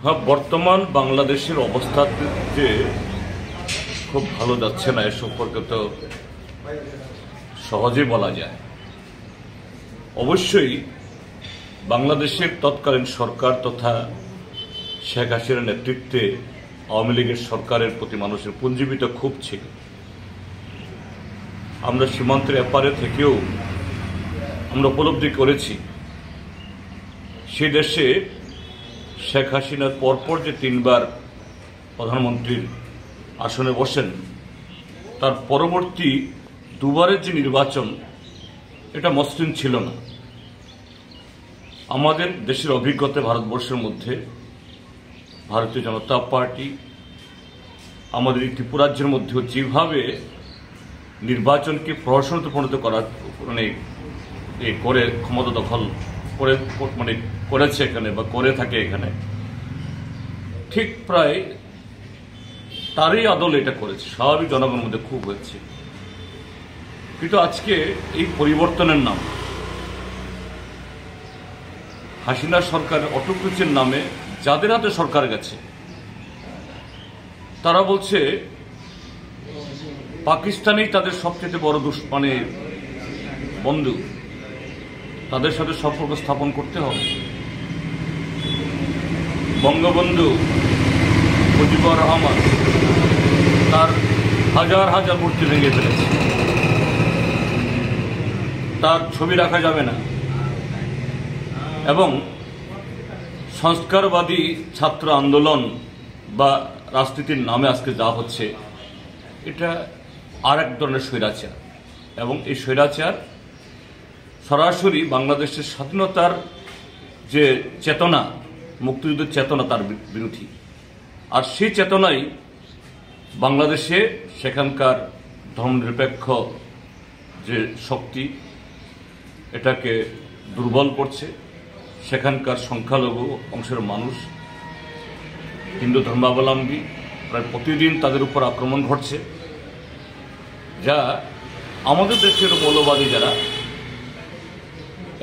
হ্যাঁ, বর্তমান বাংলাদেশের অবস্থা যে খুব ভালো যাচ্ছে না এ সম্পর্কে তো সহজেই বলা যায়। অবশ্যই বাংলাদেশের তৎকালীন সরকার তথা শেখ হাসিনার নেতৃত্বে আওয়ামী লীগের সরকারের প্রতি মানুষের পুঞ্জীবিত ক্ষোভ ছিল। আমরা সীমান্তের এপারে থেকেও আমরা উপলব্ধি করেছি সে দেশে শেখ হাসিনার পরপর যে তিনবার প্রধানমন্ত্রীর আসনে বসেন, তার পরবর্তী দুবারের যে নির্বাচন এটা মসৃণ ছিল না। আমাদের দেশের অভিজ্ঞতা ভারতবর্ষের মধ্যে ভারতীয় জনতা পার্টি আমাদের এই ত্রিপুরাজ্যের মধ্যেও যেভাবে নির্বাচনকে প্রহসনতে পরিণত করার করে ক্ষমতা দখল করে করেছে এখানে বা করে থাকে এখানে, ঠিক প্রায় তারই আদল এটা করেছে। স্বাভাবিক জনগণের মধ্যে খুব হয়েছে, কিন্তু আজকে এই পরিবর্তনের নাম হাসিনা সরকারের অটোক্রেসির নামে যাদের হাতে সরকার গেছে তারা বলছে পাকিস্তানেই তাদের সবচেয়ে বড় বন্ধু, তাদের সাথে সম্পর্ক স্থাপন করতে হবে। বঙ্গবন্ধু মুজিবুর রহমান তার হাজার হাজার মূর্তি ভেঙে ফেলেছে, তার ছবি রাখা যাবে না। এবং সংস্কারবাদী ছাত্র আন্দোলন বা রাজনীতির নামে আজকে যা হচ্ছে এটা আর এক ধরনের স্বৈরাচার, এবং এই স্বৈরাচার সরাসরি বাংলাদেশের স্বাধীনতার যে চেতনা, মুক্তিযুদ্ধের চেতনা, তার বিরোধী। আর সেই চেতনাই বাংলাদেশে সেখানকার ধর্মনিরপেক্ষ যে শক্তি এটাকে দুর্বল করছে। সেখানকার সংখ্যালঘু অংশের মানুষ, হিন্দু ধর্মাবলম্বী, প্রায় প্রতিদিন তাদের উপর আক্রমণ ঘটছে, যা আমাদের দেশের মৌলবাদী যারা,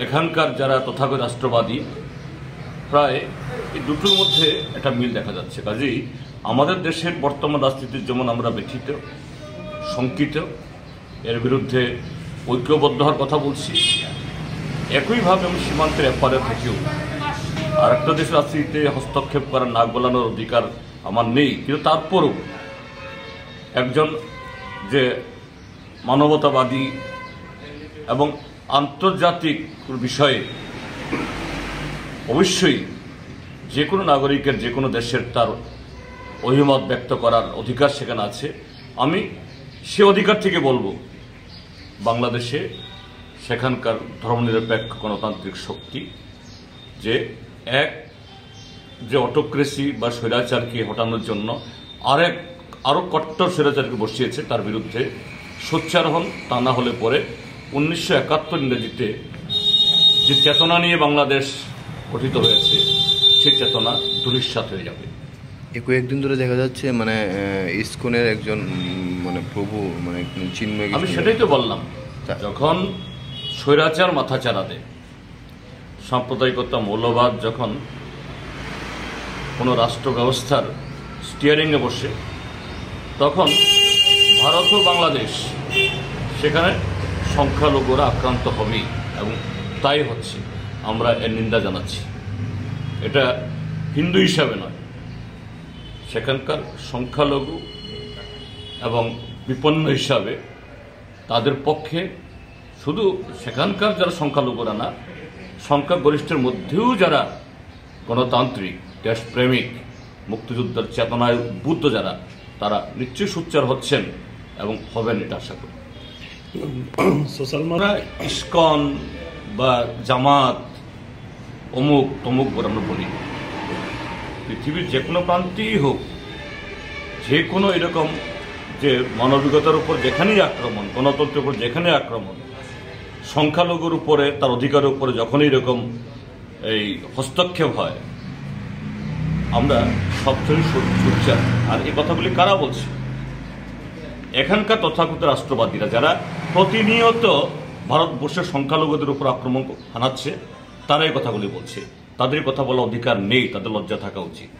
এখানকার যারা তথাগত রাষ্ট্রবাদী, প্রায় এই দুটোর মধ্যে একটা মিল দেখা যাচ্ছে। কাজেই আমাদের দেশের বর্তমান রাজনীতির যেমন আমরা ব্যথিত, শঙ্কিত, এর বিরুদ্ধে ঐক্যবদ্ধ হওয়ার কথা বলছি, একইভাবে আমি সীমান্তের এপারে থেকেও আর একটা দেশের রাজনীতিতে হস্তক্ষেপ করার, নাক গলানোর অধিকার আমার নেই। কিন্তু তারপরও একজন যে মানবতাবাদী এবং আন্তর্জাতিক বিষয়ে অবশ্যই যে কোনো নাগরিকের, যে কোনো দেশের তার অভিমত ব্যক্ত করার অধিকার সেখানে আছে। আমি সে অধিকার থেকে বলবো বাংলাদেশে সেখানকার ধর্মনিরপেক্ষ গণতান্ত্রিক শক্তি যে অটোক্রেসি বা স্বৈরাচারকে হটানোর জন্য আরও কট্টর স্বৈরাচারকে বসিয়েছে, তার বিরুদ্ধে সোচ্চার হন। তা না হলে পরে 1971 ইংরেজিতে যে চেতনা নিয়ে বাংলাদেশ গঠিত হয়েছে সেই চেতনা ধূলিসাৎ হয়ে যাবে। কয়েকদিন ধরে দেখা যাচ্ছে ইসকনের একজন প্রভু চিন্ময়, আমি সেটাই তো বললাম, যখন স্বৈরাচার মাথা চাড়া দেয়, সাম্প্রদায়িকতা, মৌলবাদ যখন কোনো রাষ্ট্র ব্যবস্থার স্টিয়ারিংয়ে বসে, তখন ভারত ও বাংলাদেশ সেখানে সংখ্যালঘুরা আক্রান্ত হবেই, এবং তাই হচ্ছে। আমরা এর নিন্দা জানাচ্ছি। এটা হিন্দু হিসাবে নয়, সেখানকার সংখ্যালঘু এবং বিপন্ন হিসাবে তাদের পক্ষে শুধু সেখানকার যারা সংখ্যালঘুরা না, সংখ্যাগরিষ্ঠের মধ্যেও যারা গণতান্ত্রিক, দেশপ্রেমিক, মুক্তিযুদ্ধের চেতনায় উদ্বুদ্ধ যারা, তারা নিশ্চয়ই সোচ্চার হচ্ছেন এবং হবেন, এটা আশা করি। সোশ্যাল ইসকন বা জামাত অমুক তমুক বলে আমরা বলি, পৃথিবীর যে কোনো প্রান্তেই হোক, যে কোনো এরকম যে মানবিকতার উপর যেখানেই আক্রমণ, গণতন্ত্রের উপর যেখানে আক্রমণ, সংখ্যালঘুর উপরে, তার অধিকারের উপরে যখনই এরকম এই হস্তক্ষেপ হয়, আমরা সবচেয়ে সোচ্চার। আর এই কথাগুলি কারা বলছে? এখানকার তথাকথিত রাষ্ট্রবাদীরা, যারা প্রতিনিয়ত ভারতবর্ষের সংখ্যালঘুদের উপর আক্রমণ হানাচ্ছে, তারা এই কথাগুলি বলছে। তাদের কথা বলার অধিকার নেই, তাদের লজ্জা থাকা উচিত।